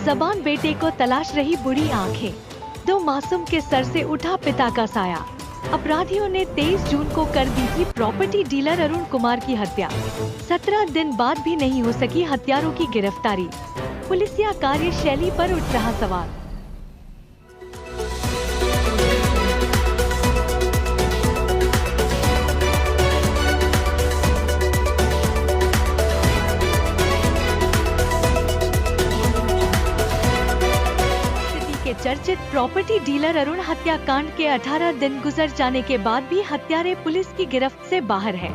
बेज़बान बेटे को तलाश रही बुरी आंखें, 2 मासूम के सर से उठा पिता का साया। अपराधियों ने 23 जून को कर दी थी प्रॉपर्टी डीलर अरुण कुमार की हत्या। 17 दिन बाद भी नहीं हो सकी हत्यारों की गिरफ्तारी। पुलिसिया कार्यशैली पर उठ रहा सवाल। के चर्चित प्रॉपर्टी डीलर अरुण हत्याकांड के 18 दिन गुजर जाने के बाद भी हत्यारे पुलिस की गिरफ्त से बाहर है।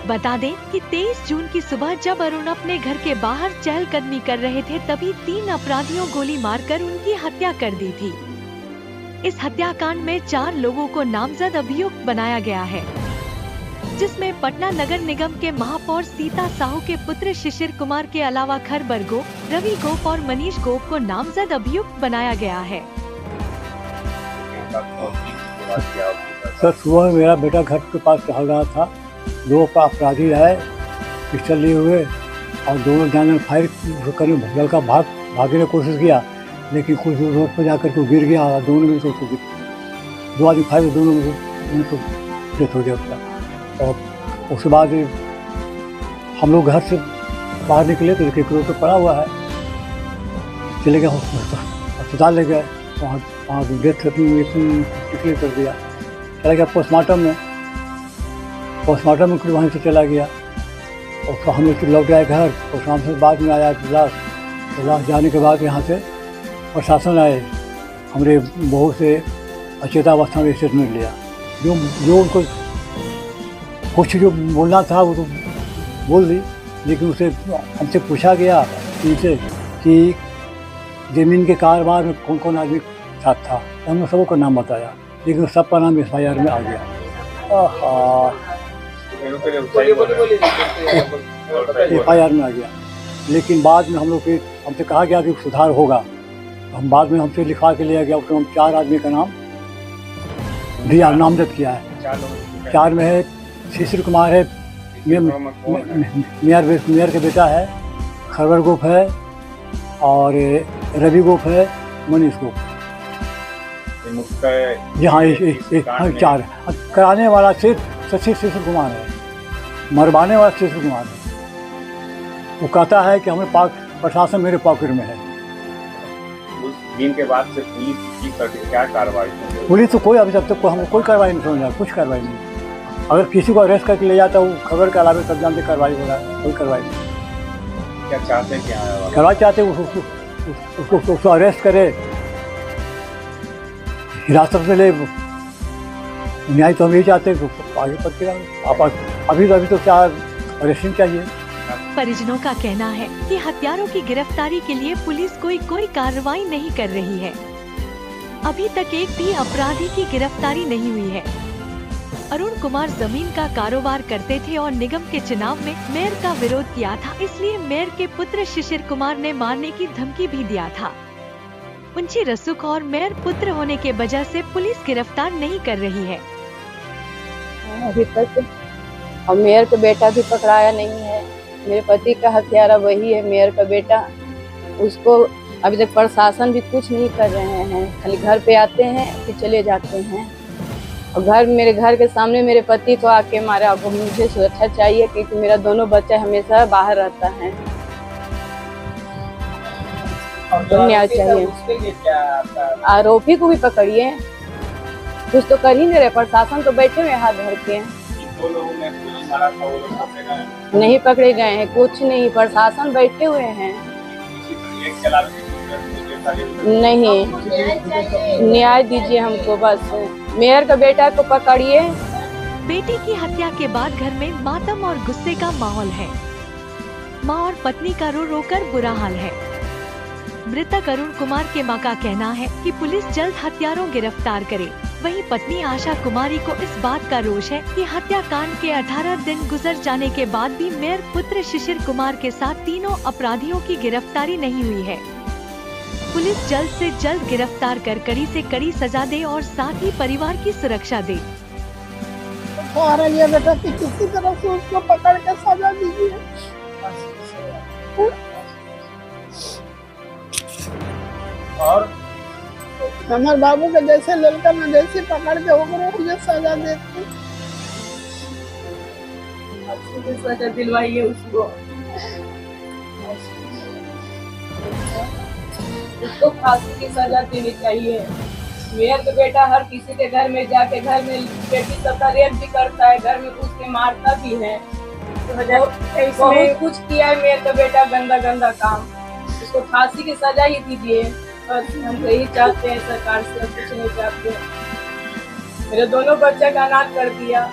बता दें कि 23 जून की सुबह जब अरुण अपने घर के बाहर चहलकदमी कर रहे थे तभी 3 अपराधियों गोली मारकर उनकी हत्या कर दी थी। इस हत्याकांड में 4 लोगों को नामजद अभियुक्त बनाया गया है, जिसमें पटना नगर निगम के महापौर सीता साहू के पुत्र शिशिर कुमार के अलावा खरबर गोप, रवि गोप और मनीष गोप को नामजद अभियुक्त बनाया गया है। सर, सुबह मेरा बेटा घर के पास टहल रहा था, 2 अपराधी आए पिस्टल लिए हुए और दोनों जाने फायर करने लड़का भागने की कोशिश किया, लेकिन कुछ दूर रोड पर जाकर के गिर गया और दोनों में 2 आदमी फायर, दोनों में तो डेथ हो गया उसका। और उसके बाद हम लोग घर से बाहर निकले तो एक रोड पर पड़ा हुआ है, चले गए अस्पताल ले गए, वहाँ डेथ डिक्लेयर कर दिया। चला गया पोस्टमार्टम में वहीं से चला गया और हम लोग लौट गए घर। और शाम से बाद में आया लाश जाने के बाद यहाँ से प्रशासन आए, हमारे बहू से अचेतावस्था में स्टेटमेंट लिया। जो उनको कुछ जो बोलना था वो तो बोल दी, लेकिन उसे हमसे पूछा गया कि ज़मीन के कारोबार में कौन कौन आदमी साथ था, हमने सबको नाम बताया, लेकिन सबका नाम FIR में आ गया। FIR में आ गया, लेकिन बाद में हम लोग हमसे कहा गया कि सुधार होगा। हम बाद में हमसे लिखा के लिया गया, उसमें हम 4 आदमी का नाम दिया, नामजद किया है। 4 में है शिशिर कुमार है, मेयर का बेटा है, खरबर गोप है और रवि गोप है, मनीष गोप। यहाँ 4 कराने वाला सिर्फ शिशिर कुमार है, मरवाने वाला शिशिर कुमार है। वो कहता है कि हमें प्रशासन मेरे पॉकेट में है। उस दिन के बाद से पुलिस की क्या कार्रवाई? पुलिस तो कोई अभी तक तो हमको कोई कार्रवाई नहीं समझ रहा, कुछ कार्रवाई नहीं। अगर किसी को अरेस्ट करके ले जाता वो खबर के अलावा सब जानते कार्रवाई हो रहा है, कोई कार्रवाई नहीं। क्या चाहते हैं? क्या करवा चाहते उसको अरेस्ट करे, हिरासत में ले, न्याय तो हम यही चाहते हैं। आगे पड़ते अभी तो क्या अरेस्टिंग चाहिए। परिजनों का कहना है कि हत्यारों की गिरफ्तारी के लिए पुलिस कोई कार्रवाई नहीं कर रही है। अभी तक एक भी अपराधी की गिरफ्तारी नहीं हुई है। अरुण कुमार जमीन का कारोबार करते थे और निगम के चुनाव में मेयर का विरोध किया था, इसलिए मेयर के पुत्र शिशिर कुमार ने मारने की धमकी भी दिया था। मुंशी रसूख और मेयर पुत्र होने के वजह से पुलिस गिरफ्तार नहीं कर रही है। अभी तक और मेयर का बेटा भी पकड़ाया नहीं है। मेरे पति का हत्यारा वही है, मेयर का बेटा। उसको अभी तक प्रशासन भी कुछ नहीं कर रहे हैं, खाली घर पे आते हैं फिर चले जाते हैं। और मेरे घर के सामने मेरे पति को आके मारा। अब मुझे सुरक्षा चाहिए क्योंकि मेरा दोनों बच्चा हमेशा बाहर रहता है। न्याय चाहिए। आरोपी को भी पकड़िए, कुछ तो कर ही नहीं रहे। प्रशासन तो बैठे हुए हाथ धर के नहीं पकड़े गए हैं, कुछ नहीं। प्रशासन बैठे हुए हैं, नहीं। न्याय दीजिए हमको, बस मेयर का बेटा को पकड़िए। बेटी की हत्या के बाद घर में मातम और गुस्से का माहौल है। मां और पत्नी का रो कर बुरा हाल है। मृतक अरुण कुमार के मां का कहना है कि पुलिस जल्द हत्यारों गिरफ्तार करे। वहीं पत्नी आशा कुमारी को इस बात का रोष है कि हत्याकांड के 18 दिन गुजर जाने के बाद भी मेयर पुत्र शिशिर कुमार के साथ 3 अपराधियों की गिरफ्तारी नहीं हुई है। पुलिस जल्द से जल्द गिरफ्तार कर कड़ी से कड़ी सजा दे और साथ ही परिवार की सुरक्षा दे। बेटा कि किसी तरह से उसको पकड़ के सजा दीजिए। और हमारे बाबू के जैसे लड़का में जैसे पकड़ के ओकरो मुझे सजा देती। सजा दिलवाइए उसको, उसको फांसी की सजा देनी चाहिए। मेयर का बेटा हर किसी के घर में जाके घर में बेटी सबका रेप भी करता है, घर में घुस के मारता भी है। बहुत कुछ किया है मेयर का बेटा, गंदा गंदा काम। उसको फांसी की सजा ही दीजिए, बस हम यही चाहते हैं सरकार से, हम कुछ नहीं चाहते। मेरे दोनों बच्चे का अनाथ कर दिया।